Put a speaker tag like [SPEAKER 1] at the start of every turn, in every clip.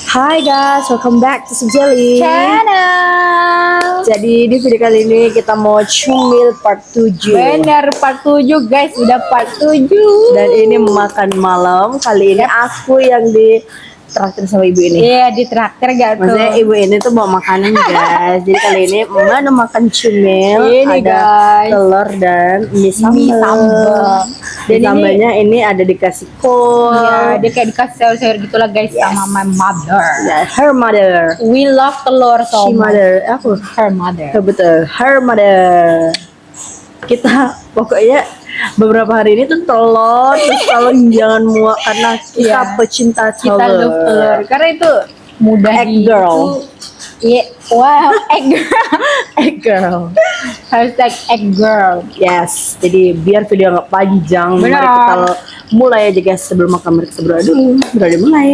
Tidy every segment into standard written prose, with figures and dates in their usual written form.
[SPEAKER 1] Hai guys, welcome back to Sejeli
[SPEAKER 2] Channel.
[SPEAKER 1] Jadi di video kali ini kita mau cumil part 7.
[SPEAKER 2] Bener, part 7 guys, udah part 7.
[SPEAKER 1] Dan ini makan malam. Kali ini aku yang di traktir sama ibu ini.
[SPEAKER 2] Iya, di traktir gak tuh?
[SPEAKER 1] Maksudnya ibu ini tuh bawa makanan guys. Jadi kali ini mana makan cumil,
[SPEAKER 2] Ini,
[SPEAKER 1] ada
[SPEAKER 2] guys,
[SPEAKER 1] telur dan mie
[SPEAKER 2] mie
[SPEAKER 1] sambal.
[SPEAKER 2] sambal.
[SPEAKER 1] Dan sambalnya ini ada dikasih kol.
[SPEAKER 2] Iya, dia kayak dikasih sayur-sayur gitulah guys.
[SPEAKER 1] Yes.
[SPEAKER 2] Sama my mother.
[SPEAKER 1] Ya, her mother.
[SPEAKER 2] We love telur so
[SPEAKER 1] She
[SPEAKER 2] much.
[SPEAKER 1] mother. Aku
[SPEAKER 2] Her mother.
[SPEAKER 1] betul, her mother. Kita pokoknya beberapa hari ini tuh telur, terus tolong jangan muak karena kita
[SPEAKER 2] Iya.
[SPEAKER 1] pecinta
[SPEAKER 2] Kita
[SPEAKER 1] telur.
[SPEAKER 2] love telur karena itu mudah
[SPEAKER 1] Egg girl.
[SPEAKER 2] Iya, wow, egg girl.
[SPEAKER 1] Egg girl.
[SPEAKER 2] Hashtag egg girl.
[SPEAKER 1] Yes, jadi biar video nggak panjang,
[SPEAKER 2] Benar.
[SPEAKER 1] mari kita mulai aja guys. Sebelum makan mari kita berdoa dulu. Berdoa mulai.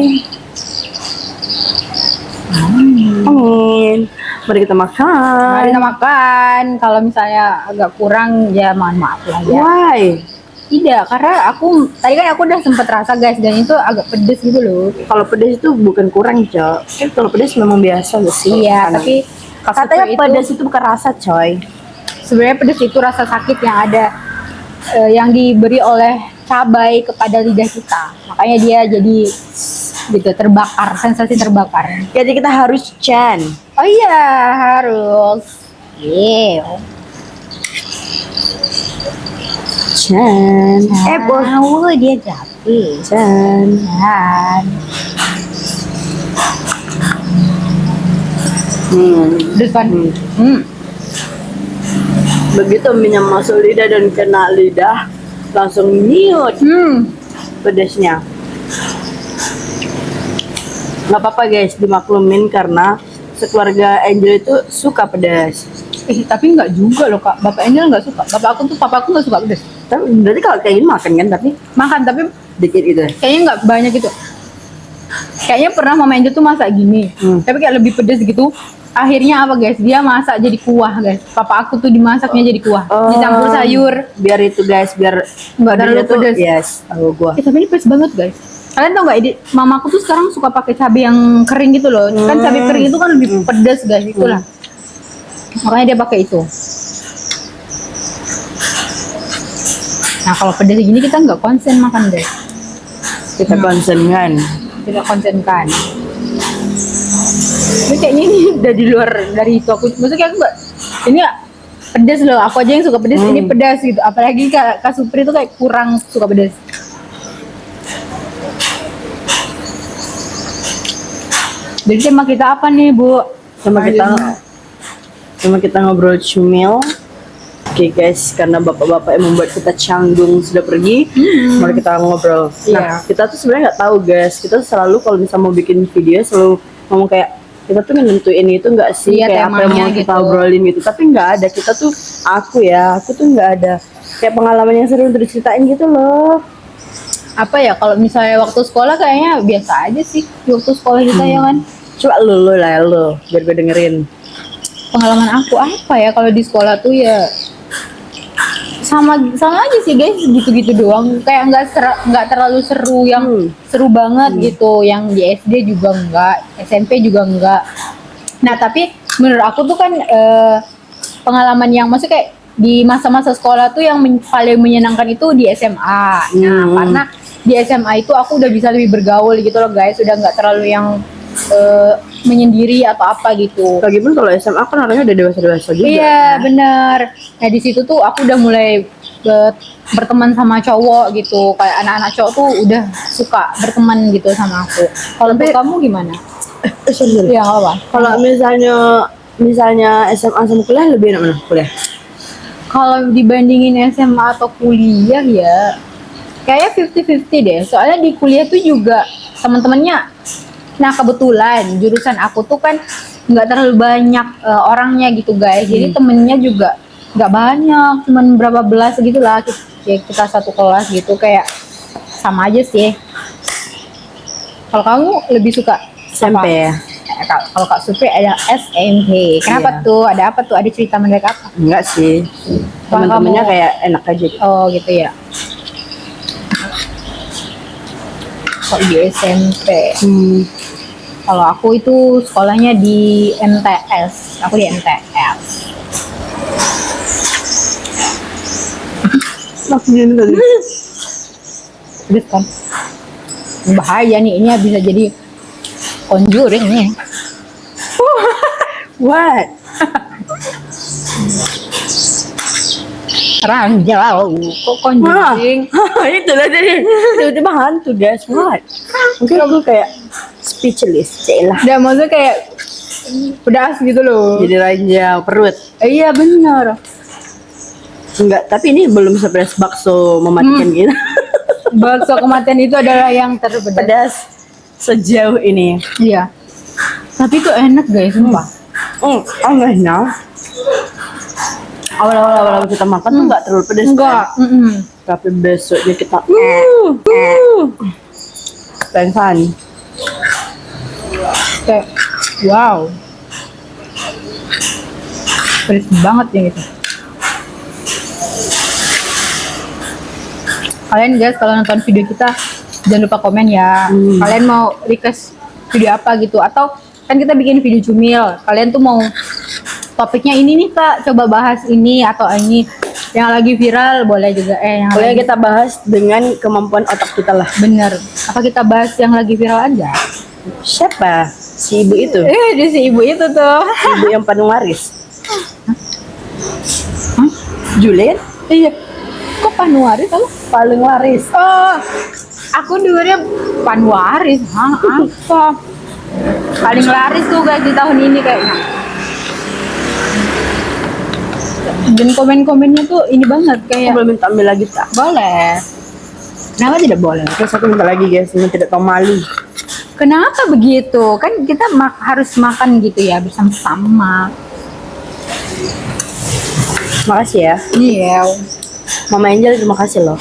[SPEAKER 1] Amin. Mari kita makan.
[SPEAKER 2] Mari kita makan. Kalau misalnya agak kurang ya mohon maaf lah ya.
[SPEAKER 1] Why?
[SPEAKER 2] Tidak, karena aku tadi kan aku udah sempet rasa guys dan itu agak pedes gitu loh.
[SPEAKER 1] Kalau pedas itu bukan kurang, Cok. Kalau pedas memang biasa gak sih?
[SPEAKER 2] Iya,
[SPEAKER 1] Karena-
[SPEAKER 2] tapi
[SPEAKER 1] katanya
[SPEAKER 2] itu
[SPEAKER 1] pedas itu bukan rasa, coy.
[SPEAKER 2] sebenarnya pedes itu rasa sakit yang ada yang diberi oleh cabai kepada lidah kita. Makanya dia jadi gitu terbakar, sensasi terbakar.
[SPEAKER 1] Jadi kita harus chan.
[SPEAKER 2] Oh iya, harus. Yeah.
[SPEAKER 1] Chan. Bos.
[SPEAKER 2] Tahu dia gratis.
[SPEAKER 1] Chan.
[SPEAKER 2] Dan depan.
[SPEAKER 1] Begitu minyak masuk lidah dan kena lidah, langsung nyiut pedasnya. Nggak apa-apa guys, dimaklumin karena sekeluarga Angel itu suka pedas.
[SPEAKER 2] Tapi enggak juga loh kak. Bapak Angel enggak suka. Papaku enggak suka pedas.
[SPEAKER 1] Tapi berarti kalau kayak gini makan kan, tapi
[SPEAKER 2] Makan tapi
[SPEAKER 1] dikit gitu.
[SPEAKER 2] kayaknya enggak banyak gitu. Kayaknya pernah Mama Angel tuh masak gini. Tapi kayak lebih pedas gitu. Akhirnya apa guys? Dia masak jadi kuah guys. Papa aku tuh dimasaknya jadi kuah. Dicampur sayur.
[SPEAKER 1] Biar itu guys, biar
[SPEAKER 2] Nggak terlalu
[SPEAKER 1] pedasnya tuh-
[SPEAKER 2] pedas.
[SPEAKER 1] Yes, tahu gua.
[SPEAKER 2] Tapi ini pedas banget guys. Kalian tau nggak? Mamaku tuh sekarang suka pakai cabai yang kering gitu loh. Kan cabai kering itu kan lebih pedas guys. Itulah. Makanya dia pakai itu. Nah kalau pedas gini kita nggak konsen makan guys.
[SPEAKER 1] Kita konsen kan.
[SPEAKER 2] Tidak konsenkan. Ini kayaknya ini udah di luar dari itu aku. Maksudnya aku nggak. Ini pedas loh. Aku aja yang suka pedas. Ini pedas gitu. Apalagi Kak Supri itu kayak kurang suka pedas. Jadi tema kita apa nih Bu?
[SPEAKER 1] Sama kita ngobrol cumil. Oke guys, karena bapak-bapak yang membuat kita canggung sudah pergi, mari kita ngobrol. Nah,
[SPEAKER 2] Iya.
[SPEAKER 1] kita tuh sebenarnya nggak tahu guys. Kita selalu kalau misalnya mau bikin video selalu ngomong kayak kita tuh nentuin itu nggak sih,
[SPEAKER 2] Iya,
[SPEAKER 1] kayak apa yang mau
[SPEAKER 2] temanya
[SPEAKER 1] kita
[SPEAKER 2] gitu.
[SPEAKER 1] obrolin gitu. Tapi nggak ada. Kita tuh aku tuh nggak ada kayak pengalaman yang seru untuk diceritain gitu loh.
[SPEAKER 2] Apa ya kalau misalnya waktu sekolah kayaknya biasa aja sih di waktu sekolah kita ya kan.
[SPEAKER 1] Coba lu lah lu, biar gue dengerin.
[SPEAKER 2] Pengalaman aku apa ya kalau di sekolah tuh ya sama aja sih guys, gitu-gitu doang. Kayak nggak terlalu seru yang seru banget gitu. Yang di SD juga enggak, SMP juga enggak. Nah tapi menurut aku tuh kan pengalaman yang maksudnya kayak di masa-masa sekolah tuh yang paling menyenangkan itu di SMA. Nah karena di SMA itu aku udah bisa lebih bergaul gitu loh guys, udah nggak terlalu yang menyendiri atau apa gitu.
[SPEAKER 1] Lagipun kalau SMA kan orangnya udah dewasa-dewasa juga.
[SPEAKER 2] Iya benar. Nah di situ tuh aku udah mulai berteman sama cowok gitu. Kayak anak-anak cowok tuh udah suka berteman gitu sama aku. Kalau untuk kamu gimana?
[SPEAKER 1] Sorry.
[SPEAKER 2] Iya nggak apa.
[SPEAKER 1] Kalau misalnya SMA sama kuliah lebih enak mana kuliah?
[SPEAKER 2] Kalau dibandingin SMA atau kuliah ya kayaknya 50-50 deh. Soalnya di kuliah tuh juga teman-temannya. Nah kebetulan jurusan aku tuh kan nggak terlalu banyak orangnya gitu guys. Jadi temennya juga nggak banyak, cuman berapa belas gitu lah. Kita satu kelas gitu kayak sama aja sih. Kalau kamu lebih suka
[SPEAKER 1] SMP
[SPEAKER 2] apa?
[SPEAKER 1] ya?
[SPEAKER 2] Kalau Kak Supri ada SMP. Kenapa
[SPEAKER 1] Iya.
[SPEAKER 2] tuh? Ada apa tuh? Ada cerita menarik apa?
[SPEAKER 1] Enggak sih.
[SPEAKER 2] Wah,
[SPEAKER 1] Teman-temannya
[SPEAKER 2] kamu-
[SPEAKER 1] kayak enak aja gitu.
[SPEAKER 2] Oh gitu ya. Kok di SMP? Kalau aku itu sekolahnya di MTS. Aku di MTS.
[SPEAKER 1] Maksudnya tadi.
[SPEAKER 2] Terus kan bahaya nih, ini bisa jadi conjuring nih.
[SPEAKER 1] What?
[SPEAKER 2] Ranjau, kok conjuring?
[SPEAKER 1] Itulah tadi. Tiba-tiba hantu guys. What? Mungkin aku kayak speechless. Celah.
[SPEAKER 2] Udah maksudnya kayak pedas gitu loh.
[SPEAKER 1] Jadi ranjau perut.
[SPEAKER 2] Iya benar.
[SPEAKER 1] Enggak, tapi ini belum sepedas bakso mematikan gitu.
[SPEAKER 2] Bakso kematian itu adalah yang terpedas.
[SPEAKER 1] Pedas sejauh ini.
[SPEAKER 2] Iya. Tapi itu enak guys, sumpah.
[SPEAKER 1] Anehnya awal-awal kita makan tuh nggak terlalu pedas.
[SPEAKER 2] Enggak.
[SPEAKER 1] Kan? Tapi besoknya kita pengsan.
[SPEAKER 2] Kayak wow. Pedas banget ya gitu. Kalian guys kalau nonton video kita jangan lupa komen ya. Kalian mau request video apa gitu, atau kan kita bikin video cumil. Kalian tuh mau topiknya ini nih Kak, coba bahas ini atau ini yang lagi viral, boleh juga yang
[SPEAKER 1] Boleh
[SPEAKER 2] lagi,
[SPEAKER 1] kita bahas dengan kemampuan otak kita lah.
[SPEAKER 2] bener. Apa kita bahas yang lagi viral aja?
[SPEAKER 1] Siapa? Si ibu itu.
[SPEAKER 2] Di si ibu itu tuh.
[SPEAKER 1] Ibu yang paling waris. Julian?
[SPEAKER 2] Iya. Kok Panuaris kamu?
[SPEAKER 1] Paling waris.
[SPEAKER 2] Oh, aku dengernya Panwaris. Hah, apa? Paling laris tuh guys di tahun ini kayaknya. Dan komen-komennya tuh ini banget
[SPEAKER 1] Aku
[SPEAKER 2] kayak
[SPEAKER 1] belum minta ambil lagi tak.
[SPEAKER 2] boleh. Kenapa tidak boleh?
[SPEAKER 1] Terus aku minta lagi guys, yang tidak tahu malu.
[SPEAKER 2] Kenapa begitu? Kan kita harus makan gitu ya bersama-sama.
[SPEAKER 1] Makasih ya.
[SPEAKER 2] Iya.
[SPEAKER 1] Mama Angel terima kasih loh.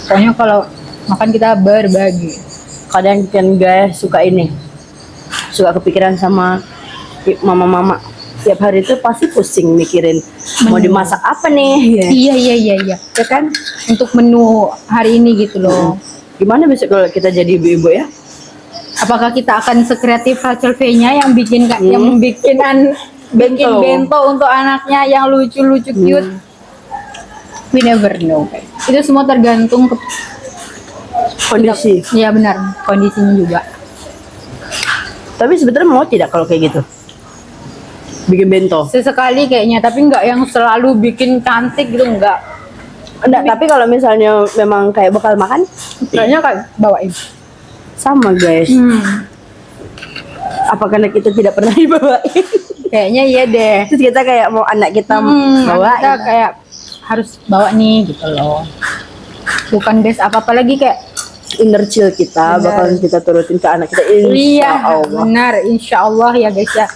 [SPEAKER 2] Pokoknya kalau makan kita berbagi.
[SPEAKER 1] Kadang kan guys suka ini. Suka kepikiran sama mama-mama. Tiap hari itu pasti pusing mikirin mau dimasak apa nih.
[SPEAKER 2] Iya. Ya kan untuk menu hari ini gitu loh.
[SPEAKER 1] Gimana besok kalau kita jadi ibu-ibu ya?
[SPEAKER 2] Apakah kita akan sekreatif Rachel V-nya yang bikin yang bikin bento untuk anaknya yang lucu-lucu cute? We never know. Itu semua tergantung ke
[SPEAKER 1] Kondisi.
[SPEAKER 2] Iya benar, kondisinya juga.
[SPEAKER 1] Tapi sebetulnya mau tidak kalau kayak gitu? Bikin bento.
[SPEAKER 2] Sesekali kayaknya, tapi nggak yang selalu bikin cantik gitu, nggak.
[SPEAKER 1] Enggak, tapi kalau misalnya memang kayak bakal makan,
[SPEAKER 2] Kayaknya kayak bawain.
[SPEAKER 1] sama guys. Apa karena kita tidak pernah dibawain?
[SPEAKER 2] Kayaknya iya deh.
[SPEAKER 1] Terus kita kayak mau anak kita
[SPEAKER 2] Kita
[SPEAKER 1] bawain.
[SPEAKER 2] kayak harus bawa nih gitu loh. Bukan guys, apa-apa lagi kayak
[SPEAKER 1] Inner chill kita
[SPEAKER 2] Benar.
[SPEAKER 1] bakalan kita turutin ke anak kita insya
[SPEAKER 2] iya,
[SPEAKER 1] Allah.
[SPEAKER 2] benar, insya Allah ya guys ya.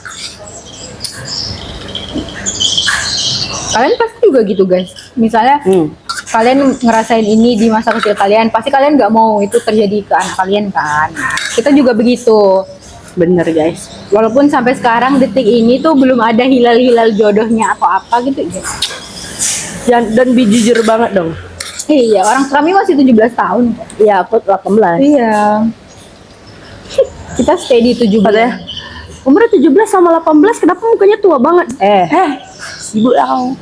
[SPEAKER 2] Kalian pasti juga gitu guys. Misalnya kalian ngerasain ini di masa kecil kalian, pasti kalian nggak mau itu terjadi ke anak kalian kan. Nah, kita juga begitu.
[SPEAKER 1] Bener guys.
[SPEAKER 2] Walaupun sampai sekarang detik ini tuh belum ada hilal-hilal jodohnya atau apa gitu ya.
[SPEAKER 1] Dan jujur banget dong.
[SPEAKER 2] Iya, orang kami masih 17 tahun.
[SPEAKER 1] Iya, aku 18.
[SPEAKER 2] Iya. Kita stay di 17.
[SPEAKER 1] Padahal umurnya 17 sama 18, kenapa mukanya tua banget? Ibu aku.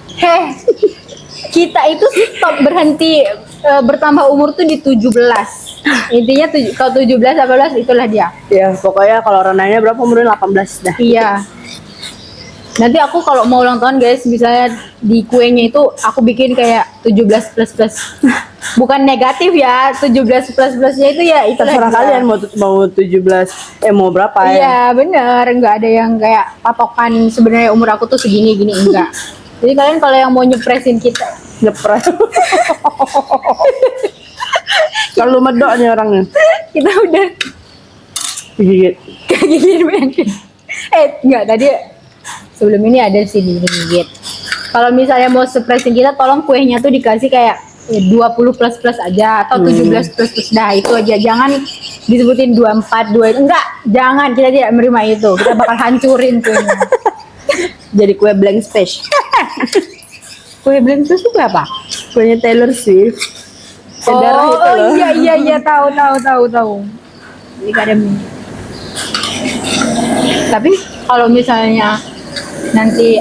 [SPEAKER 2] Kita itu stop berhenti bertambah umur tuh di 17. Intinya kalau 17 18 itulah dia.
[SPEAKER 1] Ya, pokoknya kalau Ronanya berapa umurnya 18 dah.
[SPEAKER 2] Iya. Nanti aku kalau mau ulang tahun guys, misalnya di kuenya itu aku bikin kayak 17 plus plus. Bukan negatif ya, 17 plus plusnya itu ya itu
[SPEAKER 1] Terserah kalian mau 17 mau berapa ya.
[SPEAKER 2] Iya bener, nggak ada yang kayak patokan sebenarnya umur aku tuh segini gini enggak. Jadi kalian kalau yang mau nyepresin kita,
[SPEAKER 1] Nyepres. Kalau medok nih orangnya.
[SPEAKER 2] kita udah
[SPEAKER 1] Gigit.
[SPEAKER 2] kayak gini. Enggak tadi sebelum ini ada sih digigit. Kalau misalnya mau surprisein kita, tolong kuenya tuh dikasih kayak 20 plus plus aja atau 17 plus plus. Dah itu aja, jangan disebutin 24 2 enggak, jangan, kita tidak menerima itu. Kita bakal hancurin kuenya.
[SPEAKER 1] Jadi kue blank space.
[SPEAKER 2] Kue blank space itu apa?
[SPEAKER 1] Kuenya Taylor Swift. Darah itu loh.
[SPEAKER 2] Iya tahu. Jadi gak ada mie. Tapi kalau misalnya nanti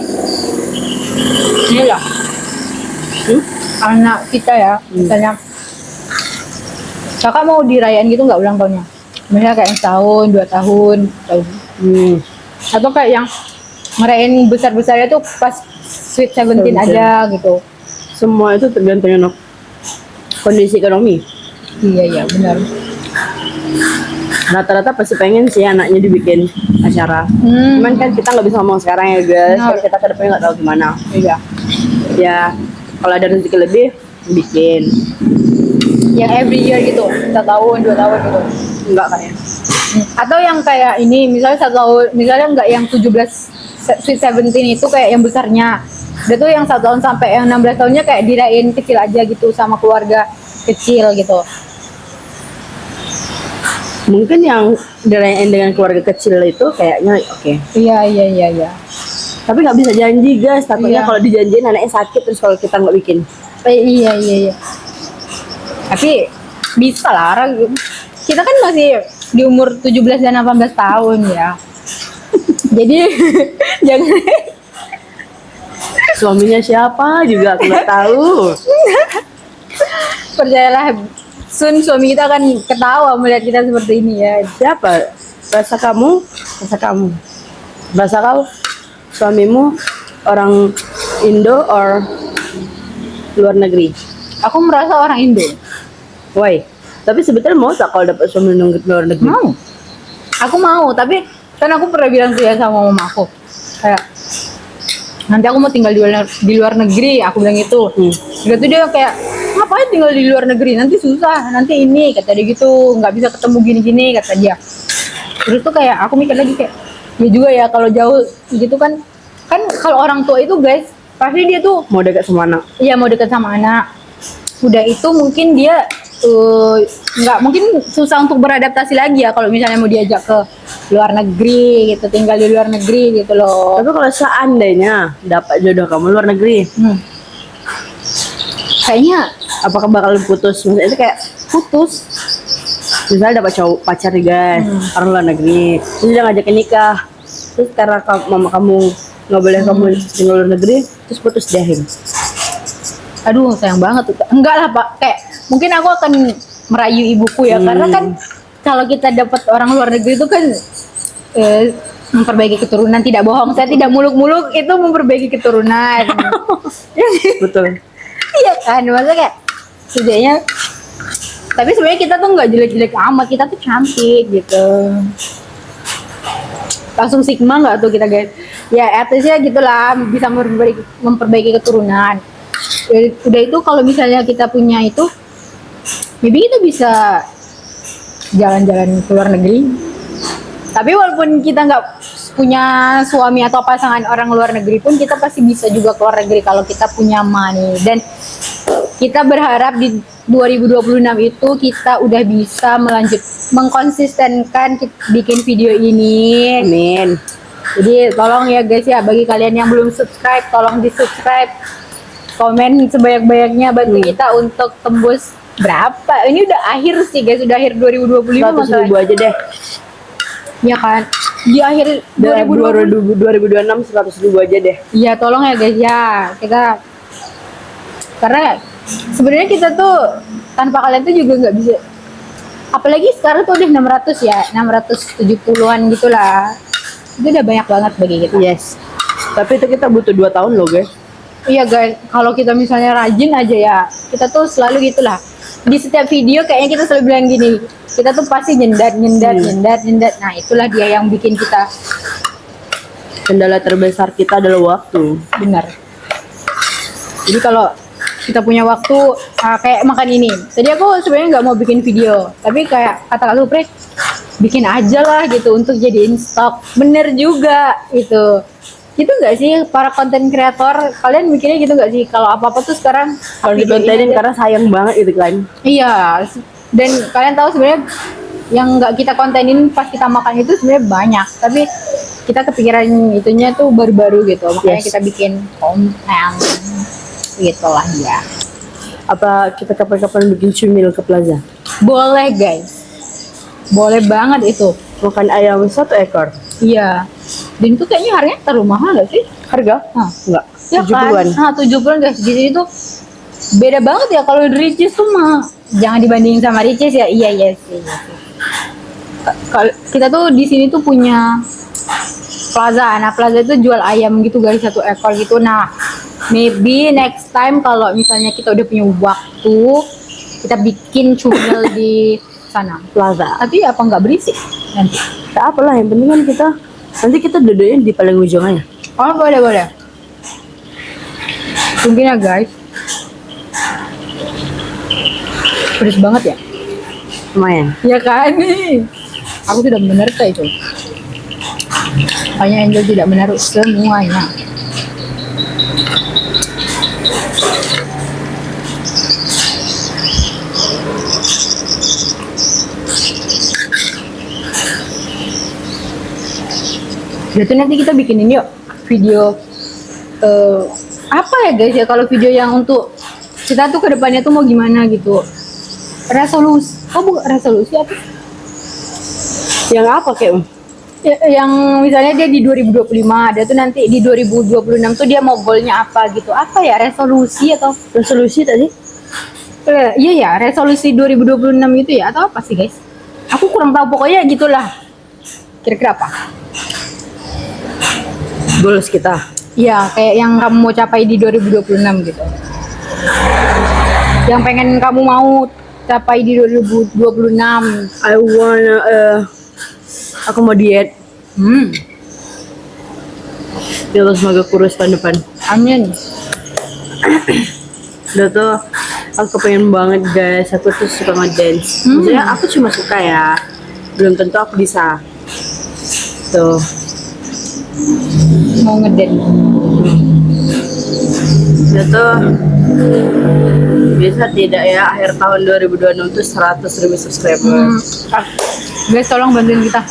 [SPEAKER 2] ini lah, anak kita ya, misalnya kakak mau dirayain gitu nggak ulang tahunnya? Misalnya kayak setahun, 2 tahun, atau kayak yang ngerayain besar-besarnya tuh pas Sweet 17 aja gitu.
[SPEAKER 1] Semua itu tergantung kondisi ekonomi.
[SPEAKER 2] Iya benar.
[SPEAKER 1] Rata-rata pasti pengen sih anaknya dibikin acara. Cuman kan kita nggak bisa ngomong sekarang ya guys. Kalau kita ke depannya nggak tahu gimana.
[SPEAKER 2] Iya.
[SPEAKER 1] Ya kalau ada rezeki lebih bikin.
[SPEAKER 2] Yang every year gitu, 1 tahun, 2 tahun gitu.
[SPEAKER 1] Enggak kayak.
[SPEAKER 2] Atau yang kayak ini, misalnya 1 tahun, misalnya nggak yang 17 Sweet 17 itu kayak yang besarnya. Dia tuh yang 1 tahun sampai yang 16 tahunnya kayak dirayain kecil aja gitu sama keluarga kecil gitu.
[SPEAKER 1] Mungkin yang dirayain dengan keluarga kecil itu kayaknya oke.
[SPEAKER 2] Iya.
[SPEAKER 1] Tapi nggak bisa janji guys. Takutnya
[SPEAKER 2] Iya.
[SPEAKER 1] kalau dijanjiin anaknya sakit terus kalau kita nggak bikin.
[SPEAKER 2] Iya. Tapi bisa lah, kita kan masih di umur 17 dan 18 tahun ya. Jadi jangan.
[SPEAKER 1] Suaminya siapa juga aku nggak tahu.
[SPEAKER 2] Percayalah, Sun suami kita akan ketawa melihat kita seperti ini ya.
[SPEAKER 1] Siapa? Rasa kamu? Rasa kau? Suamimu orang Indo or luar negeri?
[SPEAKER 2] Aku merasa orang Indo.
[SPEAKER 1] Why? Tapi sebetulnya mau tak kalau dapat suami luar negeri?
[SPEAKER 2] Mau. Aku mau, tapi kan aku pernah bilang tuh ya sama mama aku. Kayak nanti aku mau tinggal di luar negeri, aku bilang gitu. Gitu dia kayak ngapain tinggal di luar negeri, nanti susah, nanti ini kata dia gitu, nggak bisa ketemu gini-gini kata dia. Terus tuh kayak aku mikir lagi kayak ya juga ya kalau jauh gitu kan kalau orang tua itu guys pasti dia tuh
[SPEAKER 1] Mau dekat sama anak?
[SPEAKER 2] iya mau dekat sama anak. Udah itu mungkin dia nggak mungkin susah untuk beradaptasi lagi ya kalau misalnya mau diajak ke luar negeri gitu, tinggal di luar negeri gitu loh.
[SPEAKER 1] Tapi kalau seandainya dapat jodoh kamu luar negeri,
[SPEAKER 2] Kayaknya
[SPEAKER 1] apakah bakal putus? Maksudnya itu kayak putus. Misalnya dapat cowok pacar nih guys, orang luar negeri, terus dia ngajakin nikah, terus karena mama kamu nggak boleh kamu tinggal luar negeri, terus putus deh.
[SPEAKER 2] aduh sayang banget tuh. Enggak lah Pak, kayak mungkin aku akan merayu ibuku ya, karena kan kalau kita dapat orang luar negeri itu kan memperbaiki keturunan, tidak bohong, saya tidak muluk-muluk, itu memperbaiki keturunan.
[SPEAKER 1] Betul.
[SPEAKER 2] Iya kan, maksudnya kayak setidaknya. Tapi sebenarnya kita tuh nggak jelek-jelek amat, kita tuh cantik gitu. Langsung sigma nggak tuh kita guys? Ya etisnya gitulah, bisa memperbaiki keturunan. Udah itu kalau misalnya kita punya itu, maybe kita bisa jalan-jalan ke luar negeri. Tapi walaupun kita nggak punya suami atau pasangan orang luar negeri pun, kita pasti bisa juga ke luar negeri kalau kita punya money. Dan kita berharap di 2026 itu kita udah bisa mengkonsistenkan bikin video ini.
[SPEAKER 1] Amin.
[SPEAKER 2] Jadi tolong ya guys ya, bagi kalian yang belum subscribe, tolong di subscribe, komen sebanyak-banyaknya, bantu kita untuk tembus berapa? Ini udah akhir sih guys, udah akhir 2025
[SPEAKER 1] 100.000 aja deh.
[SPEAKER 2] Ya kan, di akhir
[SPEAKER 1] 2026 100.000 aja deh.
[SPEAKER 2] Iya tolong ya guys ya, kita karena sebenarnya kita tuh tanpa kalian tuh juga nggak bisa. Apalagi sekarang tuh udah 600 ya, 670-an gitulah. Itu udah banyak banget bagi kita.
[SPEAKER 1] Yes. Tapi itu kita butuh 2 tahun loh guys.
[SPEAKER 2] Iya guys, kalau kita misalnya rajin aja ya, kita tuh selalu gitulah. Di setiap video kayaknya kita selalu bilang gini, kita tuh pasti nyendat. Nah itulah dia yang bikin kita.
[SPEAKER 1] Kendala terbesar kita adalah waktu.
[SPEAKER 2] Benar. Jadi kalau kita punya waktu, kayak makan ini. Tadi aku sebenarnya nggak mau bikin video, tapi kayak kata Kak Supri, bikin aja lah gitu untuk jadiin stok. Bener juga itu. Gitu nggak sih para konten kreator, kalian mikirnya gitu nggak sih kalau apa-apa tuh sekarang
[SPEAKER 1] Kalau dikontenin karena sayang banget gitu kan.
[SPEAKER 2] iya, dan kalian tahu sebenarnya yang nggak kita kontenin pas kita makan itu sebenarnya banyak, tapi kita kepikiran itunya tuh baru-baru gitu, makanya kita bikin konten gitulah ya.
[SPEAKER 1] Apa kita kapan-kapan bikin cumil ke plaza?
[SPEAKER 2] Boleh guys, Boleh banget itu.
[SPEAKER 1] Makan ayam 1 ekor.
[SPEAKER 2] Iya. Dan itu kayaknya harganya terlalu mahal gak sih?
[SPEAKER 1] Harga?
[SPEAKER 2] Hah.
[SPEAKER 1] Enggak.
[SPEAKER 2] Ya
[SPEAKER 1] 70-an.
[SPEAKER 2] kan? 70-an guys. Di sini tuh beda banget ya kalau di Ricis tuh mah. Jangan dibandingin sama Ricis ya. Iya sih. Kalau kita tuh di sini tuh punya plaza. Nah, plaza itu jual ayam gitu guys, 1 ekor gitu. Nah, maybe next time kalau misalnya kita udah punya waktu, kita bikin cumil di sana.
[SPEAKER 1] Plaza.
[SPEAKER 2] Tapi apa nggak berisik nanti?
[SPEAKER 1] Tak apalah, yang penting kan kita nanti kita duduknya di paling ujung aja.
[SPEAKER 2] Oh, boleh. Mungkin ya guys. Pedes banget ya?
[SPEAKER 1] Lumayan.
[SPEAKER 2] Ya kan nih. Aku tidak menerka itu. Hanya Angel tidak menaruh semuanya. Berarti nanti kita bikinin yuk video apa ya guys ya, kalau video yang untuk kita tuh kedepannya tuh mau gimana gitu. Resolusi. Oh bukan resolusi apa?
[SPEAKER 1] Yang apa kayak
[SPEAKER 2] Yang misalnya dia di 2025, dia tuh nanti di 2026 tuh dia mau goalnya apa gitu. Apa ya, resolusi atau
[SPEAKER 1] resolusi tadi?
[SPEAKER 2] iya ya, resolusi 2026 gitu ya, atau apa sih guys? Aku kurang tahu, pokoknya gitulah. Kira-kira apa?
[SPEAKER 1] Goals kita.
[SPEAKER 2] Iya, kayak yang kamu mau capai di 2026 gitu. Yang pengen kamu mau capai di 2026.
[SPEAKER 1] I wanna aku mau diet. Ya Allah, semoga kurus tahun depan.
[SPEAKER 2] Amin.
[SPEAKER 1] Udah tuh aku pengen banget guys, aku tuh suka ngedance. Maksudnya aku cuma suka ya, belum tentu aku bisa. Tuh.
[SPEAKER 2] Mau ngeden.
[SPEAKER 1] Udah tuh bisa tidak ya akhir tahun 2026 tuh 100.000 subscriber.
[SPEAKER 2] Guys, tolong bantuin kita.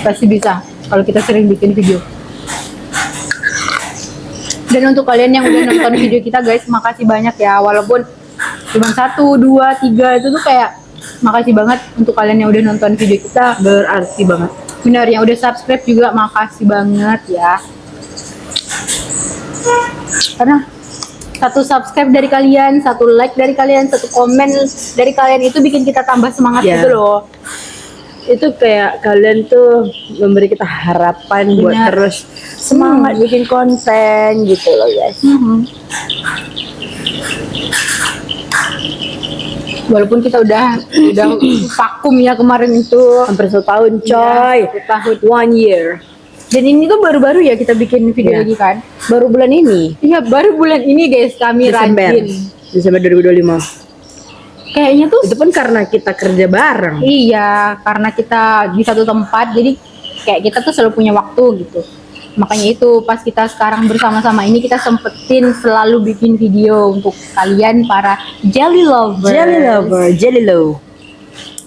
[SPEAKER 2] Pasti bisa kalau kita sering bikin video. Dan untuk kalian yang udah nonton video kita guys, makasih banyak ya. Walaupun cuma 1, 2, 3 itu tuh kayak makasih banget untuk kalian yang udah nonton video kita.
[SPEAKER 1] Berarti banget.
[SPEAKER 2] Benar, yang udah subscribe juga makasih banget ya. Karena 1 subscribe dari kalian, 1 like dari kalian, 1 komen dari kalian itu bikin kita tambah semangat
[SPEAKER 1] Ya.
[SPEAKER 2] gitu loh.
[SPEAKER 1] Itu kayak kalian tuh memberi kita harapan buat
[SPEAKER 2] Benar.
[SPEAKER 1] terus semangat bikin konten gitu loh guys.
[SPEAKER 2] Walaupun kita udah vakum ya kemarin itu.
[SPEAKER 1] Hampir 1 tahun coy.
[SPEAKER 2] Iya, 1 tahun.
[SPEAKER 1] 1 year.
[SPEAKER 2] Dan ini tuh baru-baru ya kita bikin video
[SPEAKER 1] Iya.
[SPEAKER 2] lagi kan.
[SPEAKER 1] Baru bulan ini.
[SPEAKER 2] Iya, baru bulan ini guys kami rajin.
[SPEAKER 1] Desember 2025.
[SPEAKER 2] Kayaknya tuh
[SPEAKER 1] Itu pun karena kita kerja bareng.
[SPEAKER 2] iya, karena kita di satu tempat jadi kayak kita tuh selalu punya waktu gitu. Makanya itu pas kita sekarang bersama-sama ini kita sempetin selalu bikin video untuk kalian para jelly lover.
[SPEAKER 1] Jelly lover, jelly low.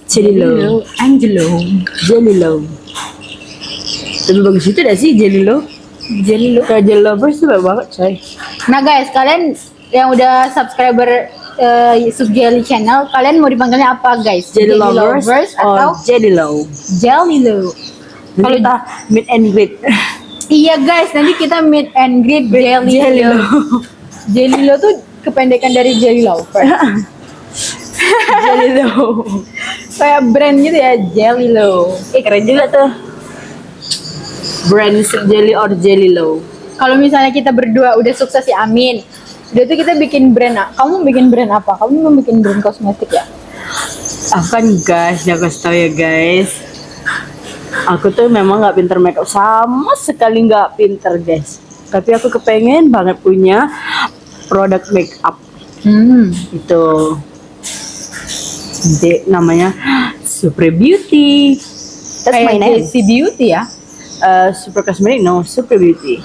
[SPEAKER 1] Jelly low.
[SPEAKER 2] Angelo.
[SPEAKER 1] Jelly low. Lebih bagus itu dah sih jelly low.
[SPEAKER 2] Jelly low.
[SPEAKER 1] Kayak jelly lovers tuh baik banget coy.
[SPEAKER 2] Nah guys, kalian yang udah subscriber Subjelly channel, kalian mau dipanggilnya apa guys?
[SPEAKER 1] Jelly lovers
[SPEAKER 2] atau
[SPEAKER 1] or jelly low.
[SPEAKER 2] Jelly low?
[SPEAKER 1] Kalau kita meet and greet.
[SPEAKER 2] Iya guys, nanti kita meet and greet Jelly low. Jelly low tuh kependekan dari jelly lover.
[SPEAKER 1] Jelly low.
[SPEAKER 2] Kayak brand gitu ya, Jelly low.
[SPEAKER 1] Keren juga tuh. Brand jelly or jelly low.
[SPEAKER 2] Kalau misalnya kita berdua udah sukses ya, amin. Udah tuh kita bikin brand. Kamu bikin brand apa? Kamu mau bikin brand kosmetik ya?
[SPEAKER 1] Akan guys, jangan kasih tau ya guys. Aku tuh memang nggak pinter makeup, sama sekali nggak pinter guys. Tapi aku kepengen banget punya produk makeup. Itu namanya Super Beauty. That's my
[SPEAKER 2] Kayak
[SPEAKER 1] name.
[SPEAKER 2] Jessie Beauty ya?
[SPEAKER 1] Super Cosmetic, no, Super Beauty.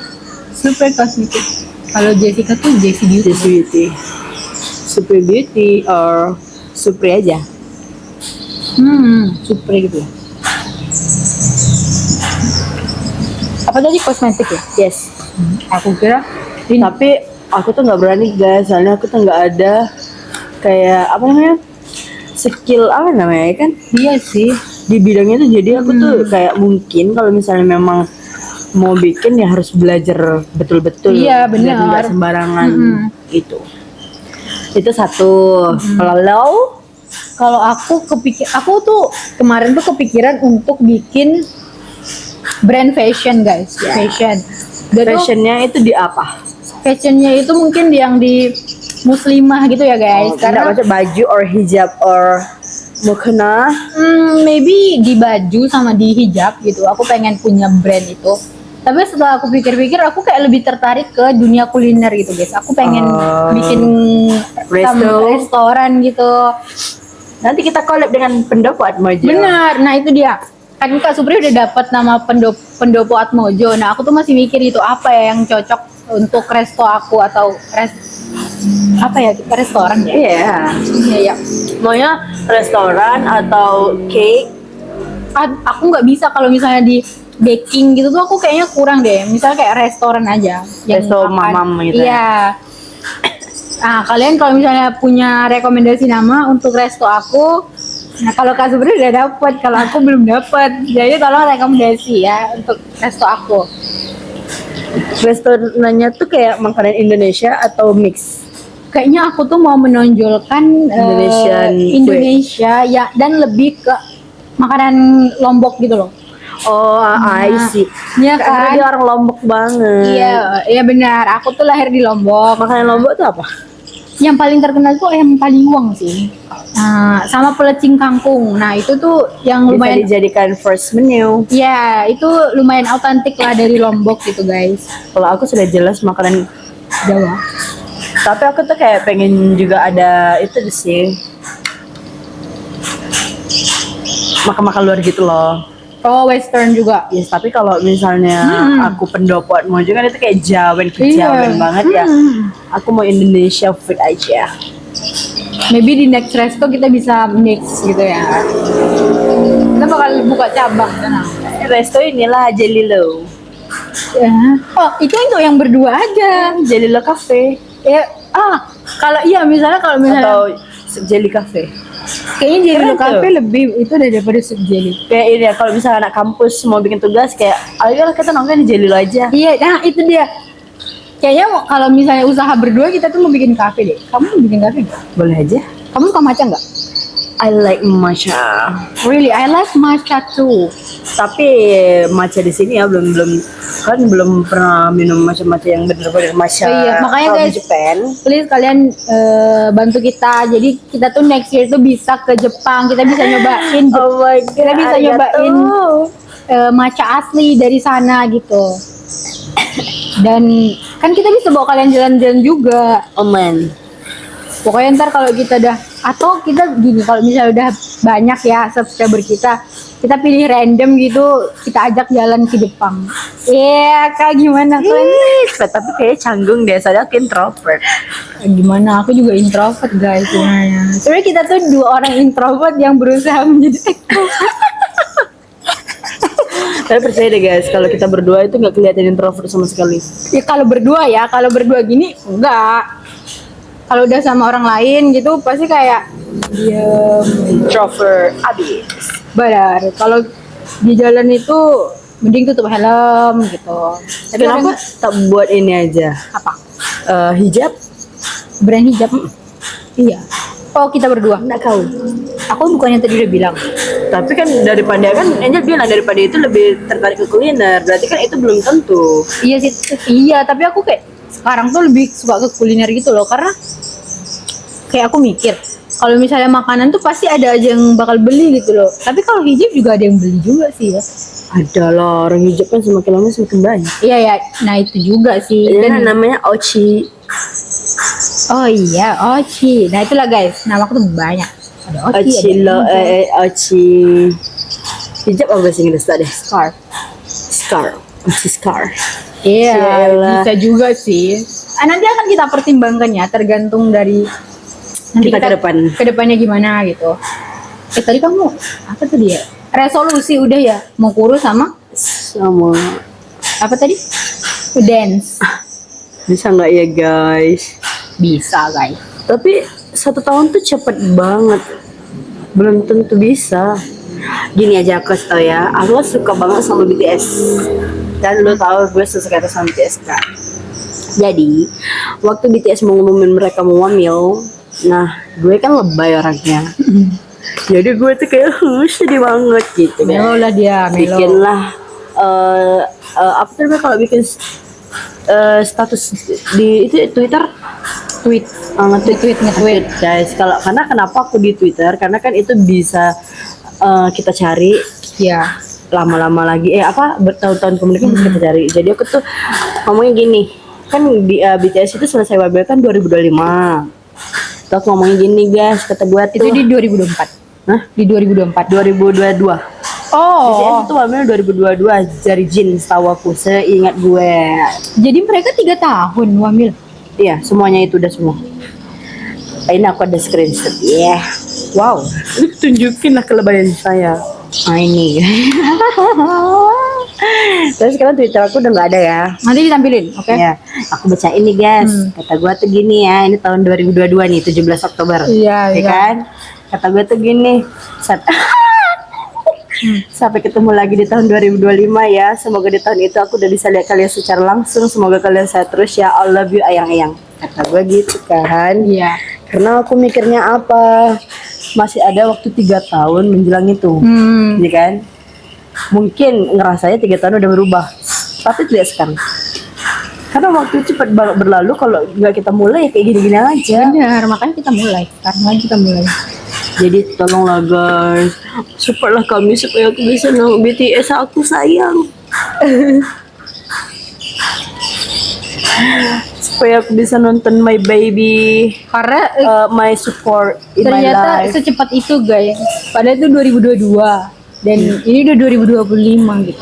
[SPEAKER 2] Super kosmetik. Kalau Jessica tuh Jessie Beauty.
[SPEAKER 1] Just Beauty. Super Beauty or Supri aja.
[SPEAKER 2] Super gitu ya. Apa tadi kosmetik ya?
[SPEAKER 1] Yes.
[SPEAKER 2] Aku kira
[SPEAKER 1] Tapi aku tuh nggak berani guys, soalnya aku tuh nggak ada kayak apa namanya skill apa namanya kan
[SPEAKER 2] Iya sih.
[SPEAKER 1] di bidangnya tuh. Jadi aku tuh kayak mungkin kalau misalnya memang mau bikin ya harus belajar betul-betul.
[SPEAKER 2] Iya,
[SPEAKER 1] biar
[SPEAKER 2] benar.
[SPEAKER 1] nggak sembarangan gitu. Itu satu. Kalau lo
[SPEAKER 2] Kalau aku tuh kemarin tuh kepikiran untuk bikin brand fashion guys, fashion. Dan tuh
[SPEAKER 1] fashionnya itu di apa?
[SPEAKER 2] fashionnya itu mungkin yang di muslimah gitu ya guys,
[SPEAKER 1] Karena
[SPEAKER 2] karena
[SPEAKER 1] macam baju or hijab or mukena.
[SPEAKER 2] maybe di baju sama di hijab gitu. Aku pengen punya brand itu. Tapi setelah aku pikir-pikir, aku kayak lebih tertarik ke dunia kuliner gitu guys. Aku pengen bikin restoran gitu.
[SPEAKER 1] Nanti kita collab dengan Pendopo Atmojo.
[SPEAKER 2] Benar. Nah itu dia. Kan Kak Supri udah dapat nama Pendopo Atmojo. Nah aku tuh masih mikir itu apa ya yang cocok untuk resto aku atau restoran ya.
[SPEAKER 1] Iya.
[SPEAKER 2] Iya ya.
[SPEAKER 1] Maunya restoran atau cake.
[SPEAKER 2] Aku nggak bisa kalau misalnya di baking gitu tuh aku kayaknya kurang deh. Misalnya kayak restoran aja.
[SPEAKER 1] Resto mamam gitu.
[SPEAKER 2] Iya. Nah kalian kalau misalnya punya rekomendasi nama untuk resto aku, nah kalau Kak Supri udah dapet, kalau aku belum dapet, jadi tolong rekomendasi ya untuk resto aku.
[SPEAKER 1] Restorannya tuh kayak makanan Indonesia atau mix?
[SPEAKER 2] Kayaknya aku tuh mau menonjolkan Indonesia ya, dan lebih ke makanan Lombok gitu loh.
[SPEAKER 1] Oh, I see.
[SPEAKER 2] Iya
[SPEAKER 1] Karena
[SPEAKER 2] kan?
[SPEAKER 1] dia orang Lombok banget.
[SPEAKER 2] Iya benar. Aku tuh lahir di Lombok.
[SPEAKER 1] Makanan Lombok tuh apa?
[SPEAKER 2] Yang paling terkenal tuh ayam paliwang sih. Nah, sama pelecing kangkung. Nah, itu tuh yang
[SPEAKER 1] Bisa
[SPEAKER 2] lumayan.
[SPEAKER 1] dijadikan first menu.
[SPEAKER 2] Ya, itu lumayan autentik lah dari Lombok gitu guys.
[SPEAKER 1] Kalau aku sudah jelas makanan
[SPEAKER 2] Jawa.
[SPEAKER 1] tapi aku tuh kayak pengen juga ada itu sih. Makan-makan luar gitu loh.
[SPEAKER 2] Oh, western juga.
[SPEAKER 1] Yes, tapi kalau misalnya aku Pendopo Atmojo kan itu kayak Jawen
[SPEAKER 2] Iya.
[SPEAKER 1] banget ya. Aku mau Indonesia food aja.
[SPEAKER 2] Maybe di next resto kita bisa mix gitu ya. Kita bakal buka cabang sana.
[SPEAKER 1] Resto inilah Jelilo.
[SPEAKER 2] Ya. Oh, itu yang berdua aja.
[SPEAKER 1] Jelilo Cafe
[SPEAKER 2] Ya, kalau misalnya
[SPEAKER 1] atau Jelly Cafe.
[SPEAKER 2] kayaknya di
[SPEAKER 1] Keren
[SPEAKER 2] Rio
[SPEAKER 1] tuh.
[SPEAKER 2] Cafe lebih itu daripada Sub Jelly.
[SPEAKER 1] Kayak ini ya, kalau misalnya anak kampus mau bikin tugas kayak ayolah kita nongkrong di Jelilo aja.
[SPEAKER 2] Iya, nah itu dia. Kayaknya kalau misalnya usaha berdua kita tuh mau bikin kafe deh. Kamu mau bikin kafe nggak?
[SPEAKER 1] Boleh aja.
[SPEAKER 2] Kamu suka matcha nggak?
[SPEAKER 1] I like matcha.
[SPEAKER 2] Really, I like matcha too.
[SPEAKER 1] Tapi matcha di sini ya belum pernah minum matcha yang benar-benar matcha.
[SPEAKER 2] Oh iya, makanya
[SPEAKER 1] from
[SPEAKER 2] guys,
[SPEAKER 1] Japan.
[SPEAKER 2] please kalian bantu kita. Jadi kita tuh next year tuh bisa ke Jepang. Kita bisa nyobain.
[SPEAKER 1] Oh my god.
[SPEAKER 2] Kita bisa nyobain matcha asli dari sana gitu. Dan kan kita bisa bawa kalian jalan-jalan juga.
[SPEAKER 1] Oh man.
[SPEAKER 2] Pokoknya ntar kalau kita atau kita gini, kalau misalnya udah banyak ya subscriber kita pilih random gitu, kita ajak jalan ke Jepang. Iya, Kak gimana kalian?
[SPEAKER 1] Tapi kayak canggung deh, soalnya aku introvert.
[SPEAKER 2] Gimana? Aku juga introvert guys sebenarnya. Sebenarnya kita tuh dua orang introvert yang berusaha menjadi
[SPEAKER 1] Tapi percaya deh guys, kalau kita berdua itu nggak kelihatan introvert sama sekali.
[SPEAKER 2] ya kalau berdua gini enggak. Kalau udah sama orang lain gitu pasti kayak diem.
[SPEAKER 1] Introvert abis.
[SPEAKER 2] Benar. Kalau di jalan itu mending tutup helm gitu. Tapi
[SPEAKER 1] Kenapa tak buat ini aja?
[SPEAKER 2] apa?
[SPEAKER 1] Hijab?
[SPEAKER 2] Brand hijab? Iya. Oh, kita berdua.
[SPEAKER 1] Nggak kau.
[SPEAKER 2] Aku bukannya tadi udah bilang.
[SPEAKER 1] Tapi kan daripada Angel bilang daripada itu lebih tertarik ke kuliner, berarti kan itu belum tentu.
[SPEAKER 2] Iya sih. Iya, tapi aku kayak sekarang tuh lebih suka ke kuliner gitu loh, karena kayak aku mikir kalau misalnya makanan tuh pasti ada aja yang bakal beli gitu loh. Tapi kalau hijab juga ada yang beli juga sih ya.
[SPEAKER 1] Ada lah, orang hijab kan semakin lama semakin banyak.
[SPEAKER 2] Iya ya, nah itu juga sih.
[SPEAKER 1] Dan namanya Ochi.
[SPEAKER 2] Oh iya, Ochi. Nah itulah guys, nama aku tuh banyak. Ada Ochi,
[SPEAKER 1] Ochi
[SPEAKER 2] ada
[SPEAKER 1] lo,
[SPEAKER 2] hijab.
[SPEAKER 1] Ochi. Hijab apa bahasa Inggris tadi?
[SPEAKER 2] Scarf.
[SPEAKER 1] Scar. Ochi Scar.
[SPEAKER 2] Iya,
[SPEAKER 1] Yaelah.
[SPEAKER 2] bisa juga sih. Nanti akan kita pertimbangkan ya, tergantung dari nanti
[SPEAKER 1] Kita ke depan.
[SPEAKER 2] Kedepannya gimana gitu. Tadi kamu apa tuh dia? Resolusi udah ya, mau kurus sama
[SPEAKER 1] Sama.
[SPEAKER 2] apa tadi? Dance.
[SPEAKER 1] Bisa nggak ya guys?
[SPEAKER 2] Bisa guys.
[SPEAKER 1] Tapi 1 tahun tuh cepet banget. belum tentu bisa. Gini aja aku kasih tau ya, aku suka banget sama BTS. Dan lo tahu gue suka sama BTS kan. Jadi waktu BTS mau ngumumin mereka mau hamil, nah gue kan lebay orangnya. Jadi gue tuh kayak sedih banget gitu.
[SPEAKER 2] Melo lah dia, melo.
[SPEAKER 1] Bikinlah apa tuh namanya kalau bikin status di itu Twitter, nge-tweet guys. Karena kenapa aku di Twitter? Karena kan itu bisa kita cari
[SPEAKER 2] Ya.
[SPEAKER 1] lama-lama lagi bertahun-tahun kemudian bisa kita cari. Jadi aku tuh ngomongnya gini, kan di BTS itu selesai wabel kan 2025. Terus aku ngomongnya gini guys, kata gue tuh
[SPEAKER 2] Itu di 2024.
[SPEAKER 1] Hah?
[SPEAKER 2] Di 2024.
[SPEAKER 1] 2022. BTS
[SPEAKER 2] Oh.
[SPEAKER 1] itu wamil 2022 dari Jin, setahu aku, seingat gue.
[SPEAKER 2] Jadi mereka 3 tahun wamil.
[SPEAKER 1] Iya, semuanya itu udah semua. Ini aku ada screenshot. Yeah. Wow. Ini tunjukin lah kelebihan saya. Nah ini. Terus sekarang Twitter aku udah nggak ada ya.
[SPEAKER 2] Nanti ditampilin, oke?
[SPEAKER 1] Ya, aku baca ini guys. Kata gue tuh gini ya, ini tahun 2022 nih, 17 Oktober.
[SPEAKER 2] Iya,
[SPEAKER 1] Ya
[SPEAKER 2] iya.
[SPEAKER 1] kan? Kata gue tuh gini. Sampai ketemu lagi di tahun 2025 ya. Semoga di tahun itu aku udah bisa lihat kalian secara langsung. Semoga kalian sehat terus ya. I love you ayang-ayang. Kata gue gitu kan.
[SPEAKER 2] Iya.
[SPEAKER 1] Karena aku mikirnya apa? Masih ada waktu 3 tahun menjelang itu. Ya kan? Mungkin ngerasanya 3 tahun udah berubah. Tapi tidak sekarang. Karena waktu cepat banget berlalu. Kalau nggak kita mulai ya kayak gini-gini aja.
[SPEAKER 2] Benar, makanya kita mulai. Sekarang lagi kita mulai.
[SPEAKER 1] Jadi tolonglah guys, supportlah kami supaya aku bisa nonton BTS, aku sayang. Supaya aku bisa nonton my baby,
[SPEAKER 2] Karena
[SPEAKER 1] my support in my
[SPEAKER 2] ternyata
[SPEAKER 1] life.
[SPEAKER 2] secepat itu guys. Padahal itu 2022 dan ini udah 2025 gitu.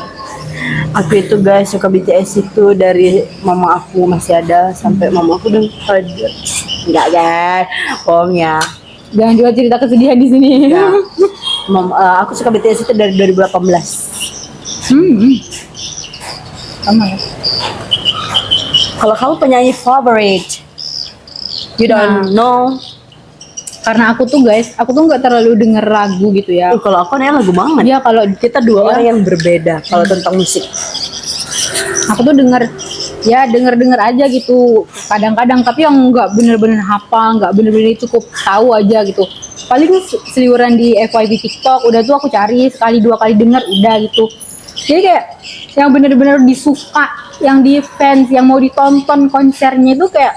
[SPEAKER 1] Aku itu guys suka BTS itu dari mama aku masih ada sampai mama aku udah ada. Enggak guys, bohong ya.
[SPEAKER 2] Jangan juga cerita kesedihan di sini.
[SPEAKER 1] Ya. Aku suka BTS itu dari 2018.
[SPEAKER 2] Sama ya.
[SPEAKER 1] Kalau kamu penyanyi favorite, you don't know.
[SPEAKER 2] Karena aku tuh guys, aku tuh nggak terlalu denger lagu gitu ya.
[SPEAKER 1] Kalau aku nih lagu banget.
[SPEAKER 2] Iya kalau
[SPEAKER 1] Kita dua orang yang berbeda kalau tentang musik.
[SPEAKER 2] aku tuh denger aja gitu kadang-kadang, tapi yang nggak bener-bener hafal, nggak bener-bener cukup tahu aja gitu. Paling seliweran di FYP TikTok udah tuh aku cari sekali 2 kali denger udah gitu. Jadi kayak yang bener-bener disuka, yang di fans, yang mau ditonton konsernya itu kayak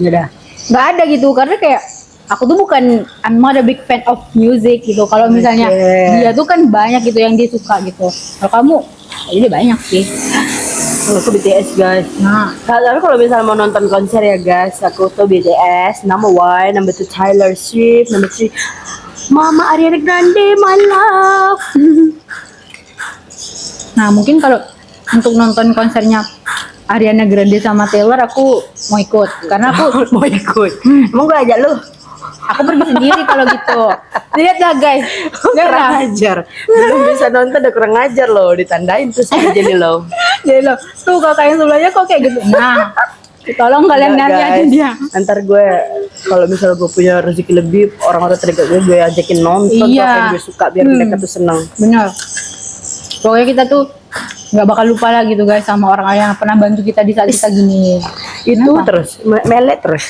[SPEAKER 1] Udah.
[SPEAKER 2] nggak ada gitu. Karena kayak aku tuh I'm not a big fan of music gitu. Kalau misalnya dia tuh kan banyak gitu yang dia suka gitu. Kalau kamu jadi banyak sih.
[SPEAKER 1] Kalau aku BTS guys.
[SPEAKER 2] Nah,
[SPEAKER 1] Tapi kalau misalnya mau nonton konser ya guys, aku tuh BTS. Number 1, number 2 Taylor Swift, number 3 Mama Ariana Grande, my love.
[SPEAKER 2] nah mungkin kalau untuk nonton konsernya Ariana Grande sama Taylor aku mau ikut karena aku
[SPEAKER 1] Mau ikut? Emang gue ajak lu?
[SPEAKER 2] pergi sendiri kalau gitu. Lihat lah guys,
[SPEAKER 1] Kurang ajar. Belum bisa nonton udah kurang ajar loh, ditandain tuh sama Jenny lo.
[SPEAKER 2] jadi lo tuh kakak yang sebelahnya kok kayak gitu. Nah, tolong kalian
[SPEAKER 1] Enggak,
[SPEAKER 2] nanya aja
[SPEAKER 1] guys.
[SPEAKER 2] dia.
[SPEAKER 1] Ntar gue kalau misalnya gue punya rezeki lebih, orang-orang terdekat gue ajakin nonton tuh
[SPEAKER 2] Iya.
[SPEAKER 1] apa yang gue suka biar mereka tuh senang.
[SPEAKER 2] Benar. Pokoknya kita tuh nggak bakal lupa lah gitu guys sama orang yang pernah bantu kita di saat kita gini.
[SPEAKER 1] Itu terus melet terus.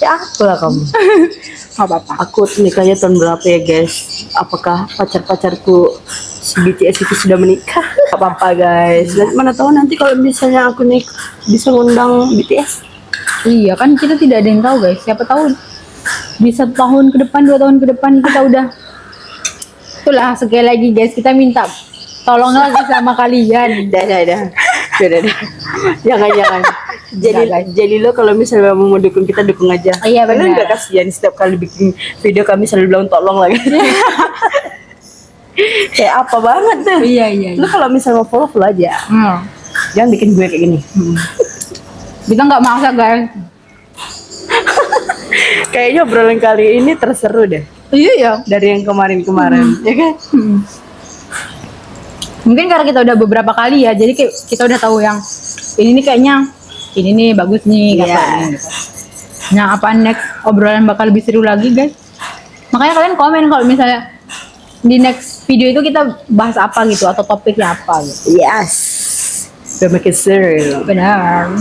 [SPEAKER 1] Ya apalah kamu.
[SPEAKER 2] Nggak apa-apa.
[SPEAKER 1] Aku nikahnya tahun berapa ya guys? Apakah pacar-pacarku si BTS itu sudah menikah? Gak apa-apa guys. Dan mana tahu nanti kalau misalnya aku bisa ngundang BTS.
[SPEAKER 2] Iya kan kita tidak ada yang tahu guys. Siapa tahu di 1 tahun ke depan, 2 tahun ke depan kita udah. Itulah sekali lagi guys kita minta tolonglah sama kalian.
[SPEAKER 1] Dah. Jangan. Jadi lo kalau misalnya mau mendukung kita dukung aja.
[SPEAKER 2] Iya,
[SPEAKER 1] Karena
[SPEAKER 2] benar.
[SPEAKER 1] nggak kasihan setiap kali bikin video kami selalu bilang tolong lagi. Kayak apa banget tuh.
[SPEAKER 2] Iya.
[SPEAKER 1] Lo kalau misalnya mau follow aja. Jangan bikin gue kayak gini.
[SPEAKER 2] Kita nggak maksa guys.
[SPEAKER 1] Kayaknya obrolan kali ini terseru deh.
[SPEAKER 2] Iya ya.
[SPEAKER 1] Dari yang kemarin-kemarin, ya kan?
[SPEAKER 2] Mungkin karena kita udah beberapa kali ya, jadi kayak kita udah tahu yang ini nih kayaknya ini nih bagus nih
[SPEAKER 1] Iya.
[SPEAKER 2] katanya gitu. Nah, apa next obrolan bakal lebih seru lagi guys? Makanya kalian komen kalau misalnya di next video itu kita bahas apa gitu atau topiknya apa gitu.
[SPEAKER 1] Yes. Udah makin seru.
[SPEAKER 2] Benar.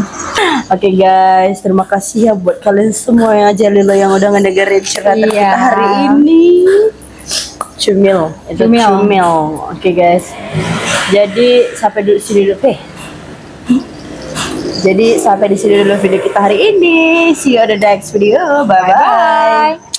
[SPEAKER 1] Oke guys, terima kasih ya buat kalian semua ya Jalila yang udah ngedengerin cerita
[SPEAKER 2] Iya.
[SPEAKER 1] kita hari ini. Cumil, itu
[SPEAKER 2] Cumil.
[SPEAKER 1] cumil. Oke guys. Jadi sampai dulu sini dulu. Jadi sampai di sini dulu video kita hari ini. See you on the next video. Bye bye.
[SPEAKER 2] Bye.